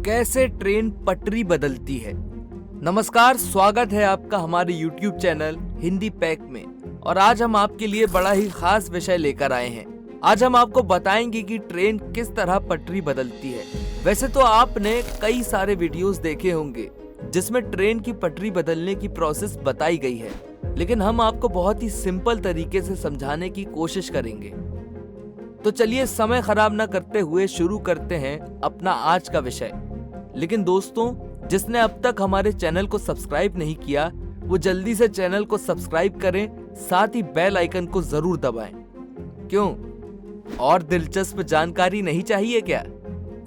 कैसे ट्रेन पटरी बदलती है। नमस्कार, स्वागत है आपका हमारे YouTube चैनल हिंदी पैक में। और आज हम आपके लिए बड़ा ही खास विषय लेकर आए हैं। आज हम आपको बताएंगे कि ट्रेन किस तरह पटरी बदलती है। वैसे तो आपने कई सारे वीडियोस देखे होंगे जिसमें ट्रेन की पटरी बदलने की प्रोसेस बताई गई है, लेकिन हम आपको बहुत ही सिंपल तरीके से समझाने की कोशिश करेंगे। तो चलिए समय खराब न करते हुए शुरू करते हैं अपना आज का विषय। लेकिन दोस्तों, जिसने अब तक हमारे चैनल को सब्सक्राइब नहीं किया वो जल्दी से चैनल को सब्सक्राइब करें, साथ ही बेल आइकन को जरूर दबाएं। क्यों, और दिलचस्प जानकारी नहीं चाहिए क्या?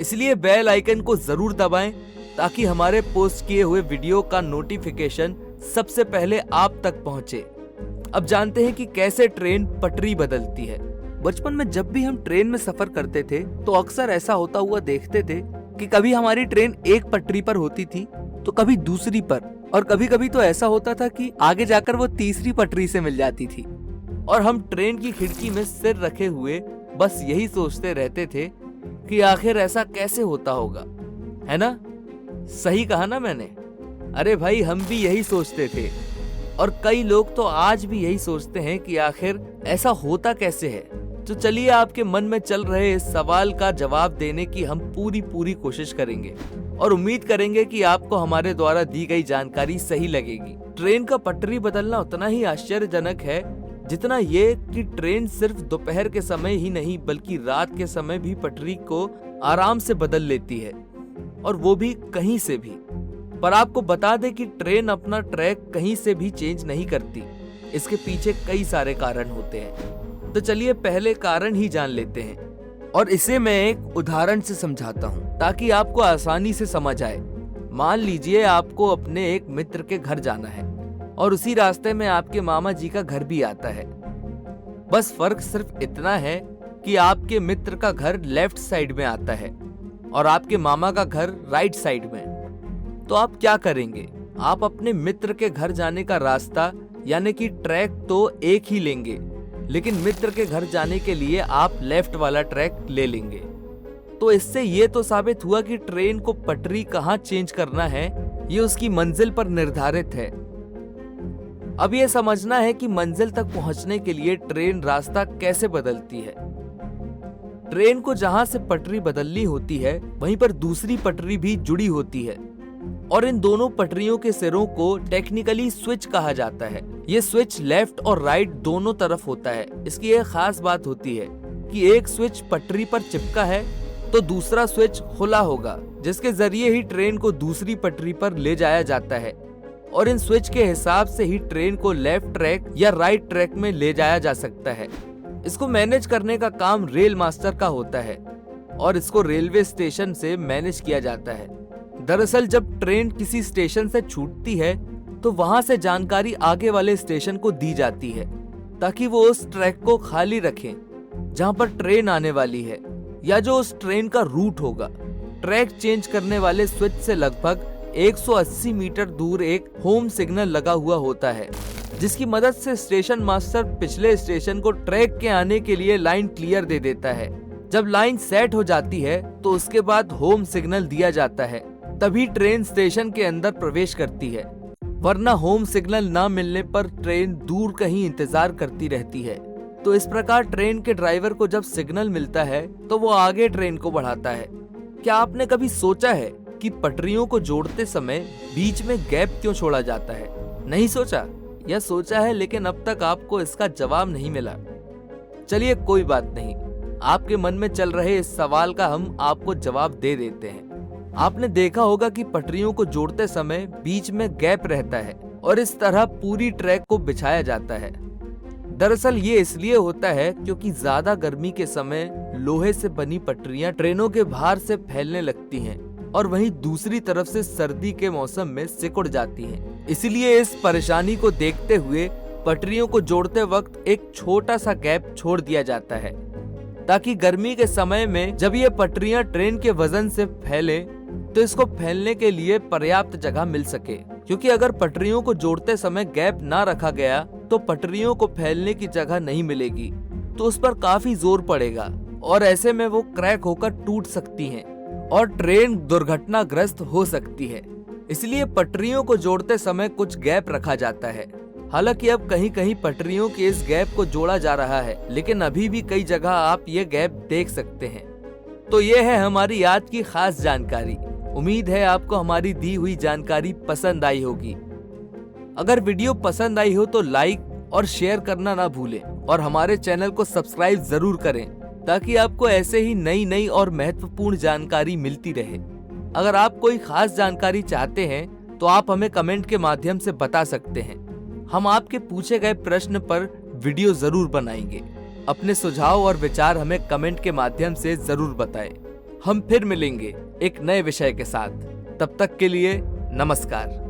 इसलिए बेल आइकन को जरूर दबाएं ताकि हमारे पोस्ट किए हुए वीडियो का नोटिफिकेशन सबसे पहले आप तक पहुंचे। अब जानते हैं कि कैसे ट्रेन पटरी बदलती है। बचपन में जब भी हम ट्रेन में सफर करते थे तो अक्सर ऐसा होता हुआ देखते थे कि कभी हमारी ट्रेन एक पटरी पर होती थी तो कभी दूसरी पर, और कभी कभी तो ऐसा होता था कि आगे जाकर वो तीसरी पटरी से मिल जाती थी। और हम ट्रेन की खिड़की में सिर रखे हुए बस यही सोचते रहते थे कि आखिर ऐसा कैसे होता होगा, है ना? सही कहा ना मैंने? अरे भाई, हम भी यही सोचते थे, और कई लोग तो आज भी यही सोचते हैं कि आखिर ऐसा होता कैसे है। तो चलिए आपके मन में चल रहे इस सवाल का जवाब देने की हम पूरी कोशिश करेंगे, और उम्मीद करेंगे कि आपको हमारे द्वारा दी गई जानकारी सही लगेगी। ट्रेन का पटरी बदलना उतना ही आश्चर्यजनक है जितना ये कि ट्रेन सिर्फ दोपहर के समय ही नहीं बल्कि रात के समय भी पटरी को आराम से बदल लेती है, और वो भी कहीं से भी। पर आपको बता दें कि ट्रेन अपना ट्रैक कहीं से भी चेंज नहीं करती। इसके पीछे कई सारे कारण होते हैं। तो चलिए पहले कारण ही जान लेते हैं, और इसे मैं एक उदाहरण से समझाता हूँ ताकि आपको आसानी से समझ आए। मान लीजिए आपको अपने एक मित्र के घर जाना है और उसी रास्ते में आपके मामा जी का घर भी आता है। बस फर्क सिर्फ इतना है कि आपके मित्र का घर लेफ्ट साइड में आता है और आपके मामा का घर राइट साइड में। तो आप क्या करेंगे? आप अपने मित्र के घर जाने का रास्ता यानी कि ट्रैक तो एक ही लेंगे, लेकिन मित्र के घर जाने के लिए आप लेफ्ट वाला ट्रैक ले लेंगे। तो इससे ये तो साबित हुआ कि ट्रेन को पटरी कहाँ चेंज करना है ये उसकी मंजिल पर निर्धारित है। अब ये समझना है कि मंजिल तक पहुंचने के लिए ट्रेन रास्ता कैसे बदलती है। ट्रेन को जहां से पटरी बदलनी होती है वहीं पर दूसरी पटरी भी जुड़ी होती है, और इन दोनों पटरियों के सिरों को टेक्निकली स्विच कहा जाता है। ये स्विच लेफ्ट और राइट दोनों तरफ होता है। इसकी एक खास बात होती है कि एक स्विच पटरी पर चिपका है तो दूसरा स्विच खुला होगा, जिसके जरिए ही ट्रेन को दूसरी पटरी पर ले जाया जाता है, और इन स्विच के हिसाब से ही ट्रेन को लेफ्ट ट्रैक या राइट ट्रैक में ले जाया जा सकता है। इसको मैनेज करने का काम रेल मास्टर का होता है, और इसको रेलवे स्टेशन से मैनेज किया जाता है। दरअसल जब ट्रेन किसी स्टेशन से छूटती है तो वहां से जानकारी आगे वाले स्टेशन को दी जाती है ताकि वो उस ट्रैक को खाली रखें जहां पर ट्रेन आने वाली है, या जो उस ट्रेन का रूट होगा। ट्रैक चेंज करने वाले स्विच से लगभग 180 मीटर दूर एक होम सिग्नल लगा हुआ होता है, जिसकी मदद से स्टेशन मास्टर पिछले स्टेशन को ट्रैक के आने के लिए लाइन क्लियर दे देता है। जब लाइन सेट हो जाती है तो उसके बाद होम सिग्नल दिया जाता है, तभी ट्रेन स्टेशन के अंदर प्रवेश करती है, वरना होम सिग्नल ना मिलने पर ट्रेन दूर कहीं इंतजार करती रहती है। तो इस प्रकार ट्रेन के ड्राइवर को जब सिग्नल मिलता है तो वो आगे ट्रेन को बढ़ाता है। क्या आपने कभी सोचा है कि पटरियों को जोड़ते समय बीच में गैप क्यों छोड़ा जाता है? नहीं सोचा, या सोचा है लेकिन अब तक आपको इसका जवाब नहीं मिला। चलिए कोई बात नहीं, आपके मन में चल रहे इस सवाल का हम आपको जवाब दे देते हैं। आपने देखा होगा कि पटरियों को जोड़ते समय बीच में गैप रहता है और इस तरह पूरी ट्रैक को बिछाया जाता है। दरअसल ये इसलिए होता है क्योंकि ज्यादा गर्मी के समय लोहे से बनी पटरियां ट्रेनों के भार से फैलने लगती हैं, और वहीं दूसरी तरफ से सर्दी के मौसम में सिकुड़ जाती हैं। इसलिए इस परेशानी को देखते हुए पटरियों को जोड़ते वक्त एक छोटा सा गैप छोड़ दिया जाता है, ताकि गर्मी के समय में जब ये पटरियां ट्रेन के वजन से फैले तो इसको फैलने के लिए पर्याप्त जगह मिल सके। क्योंकि अगर पटरियों को जोड़ते समय गैप ना रखा गया तो पटरियों को फैलने की जगह नहीं मिलेगी, तो उस पर काफी जोर पड़ेगा और ऐसे में वो क्रैक होकर टूट सकती हैं। और ट्रेन दुर्घटनाग्रस्त हो सकती है। इसलिए पटरियों को जोड़ते समय कुछ गैप रखा जाता है। हालांकि अब कहीं कहीं पटरियों के इस गैप को जोड़ा जा रहा है, लेकिन अभी भी कई जगह आप ये गैप देख सकते हैं। तो ये है हमारी आज की खास जानकारी। उम्मीद है आपको हमारी दी हुई जानकारी पसंद आई होगी। अगर वीडियो पसंद आई हो तो लाइक और शेयर करना ना भूलें और हमारे चैनल को सब्सक्राइब जरूर करें, ताकि आपको ऐसे ही नई नई और महत्वपूर्ण जानकारी मिलती रहे। अगर आप कोई खास जानकारी चाहते हैं तो आप हमें कमेंट के माध्यम से बता सकते हैं। हम आपके पूछे गए प्रश्न पर वीडियो जरूर बनाएंगे। अपने सुझाव और विचार हमें कमेंट के माध्यम से जरूर बताएं। हम फिर मिलेंगे एक नए विषय के साथ। तब तक के लिए नमस्कार।